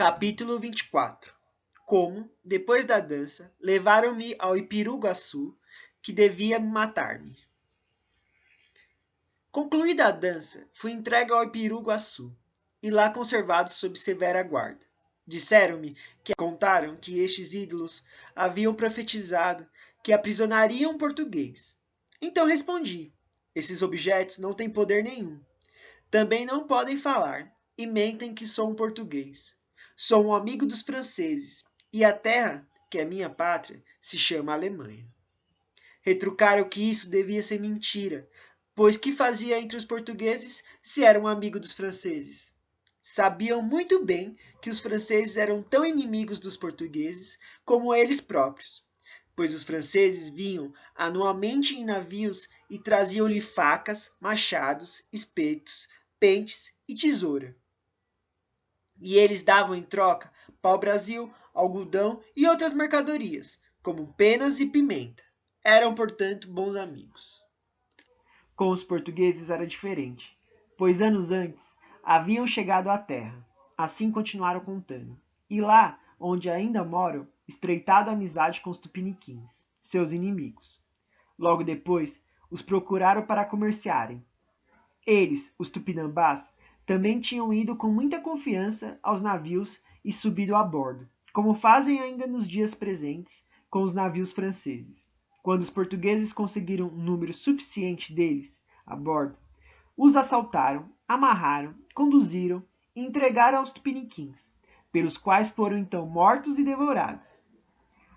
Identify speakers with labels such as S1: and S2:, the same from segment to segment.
S1: Capítulo 24. Como, depois da dança, levaram-me ao Ipiruguaçu, que devia matar-me. Concluída a dança, fui entregue ao Ipiruguaçu, e lá conservado sob severa guarda. Disseram-me que contaram que estes ídolos haviam profetizado que aprisionariam um português. Então respondi: esses objetos não têm poder nenhum. Também não podem falar, e mentem que sou um português. Sou um amigo dos franceses, e a terra, que é minha pátria, se chama Alemanha. Retrucaram que isso devia ser mentira, pois que fazia entre os portugueses se era um amigo dos franceses? Sabiam muito bem que os franceses eram tão inimigos dos portugueses como eles próprios, pois os franceses vinham anualmente em navios e traziam-lhe facas, machados, espetos, pentes e tesoura. E eles davam em troca pau-brasil, algodão e outras mercadorias, como penas e pimenta. Eram, portanto, bons amigos. Com os portugueses era diferente, pois anos antes haviam chegado à terra. Assim continuaram contando. E lá, onde ainda moram, estreitado a amizade com os tupiniquins, seus inimigos. Logo depois, os procuraram para comerciarem. Eles, os tupinambás, também tinham ido com muita confiança aos navios e subido a bordo, como fazem ainda nos dias presentes com os navios franceses. Quando os portugueses conseguiram um número suficiente deles a bordo, os assaltaram, amarraram, conduziram e entregaram aos tupiniquins, pelos quais foram então mortos e devorados.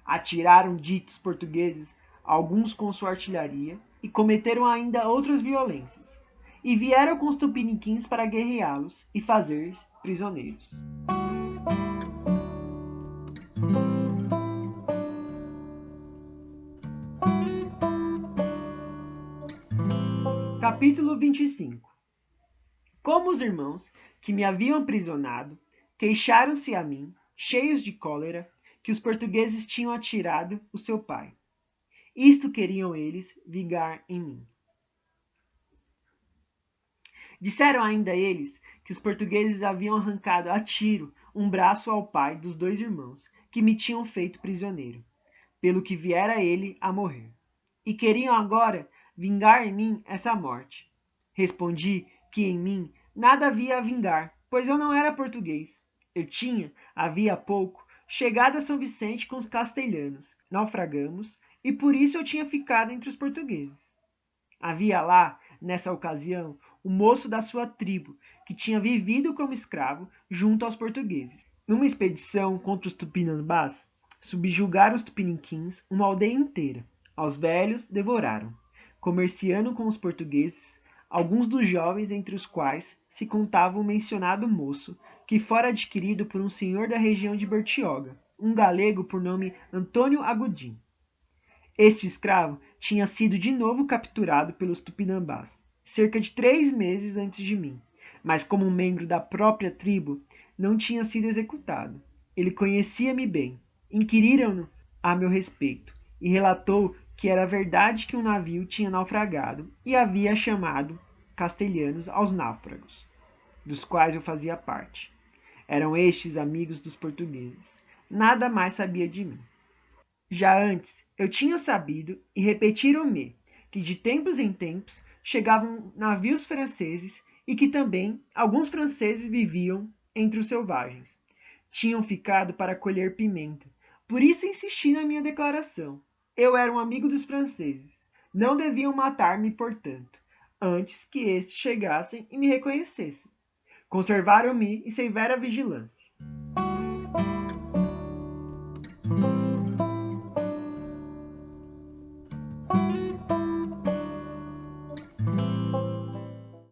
S1: Atiraram ditos portugueses, alguns com sua artilharia, e cometeram ainda outras violências. E vieram com os tupiniquins para guerreá-los e fazer prisioneiros. Capítulo 25. Como os irmãos que me haviam aprisionado queixaram-se a mim, cheios de cólera, que os portugueses tinham atirado o seu pai. Isto queriam eles vingar em mim. Disseram ainda eles que os portugueses haviam arrancado a tiro um braço ao pai dos dois irmãos, que me tinham feito prisioneiro, pelo que viera ele a morrer. E queriam agora vingar em mim essa morte. Respondi que em mim nada havia a vingar, pois eu não era português. Eu tinha, havia pouco, chegado a São Vicente com os castelhanos, naufragamos, e por isso eu tinha ficado entre os portugueses. Havia lá, nessa ocasião, o moço da sua tribo, que tinha vivido como escravo junto aos portugueses. Numa expedição contra os tupinambás, subjugaram os tupiniquins uma aldeia inteira. Aos velhos devoraram, comerciando com os portugueses, alguns dos jovens entre os quais se contava o mencionado moço, que fora adquirido por um senhor da região de Bertioga, um galego por nome Antônio Agudin. Este escravo tinha sido de novo capturado pelos tupinambás, cerca de 3 meses antes de mim, mas como um membro da própria tribo, não tinha sido executado. Ele conhecia-me bem, inquiriram-no a meu respeito, e relatou que era verdade que um navio tinha naufragado e havia chamado castelhanos aos náufragos, dos quais eu fazia parte. Eram estes amigos dos portugueses. Nada mais sabia de mim. Já antes, eu tinha sabido, e repetiram-me, que de tempos em tempos chegavam navios franceses e que também alguns franceses viviam entre os selvagens. Tinham ficado para colher pimenta. Por isso insisti na minha declaração. Eu era um amigo dos franceses. Não deviam matar-me, portanto, antes que estes chegassem e me reconhecessem. Conservaram-me em severa vigilância.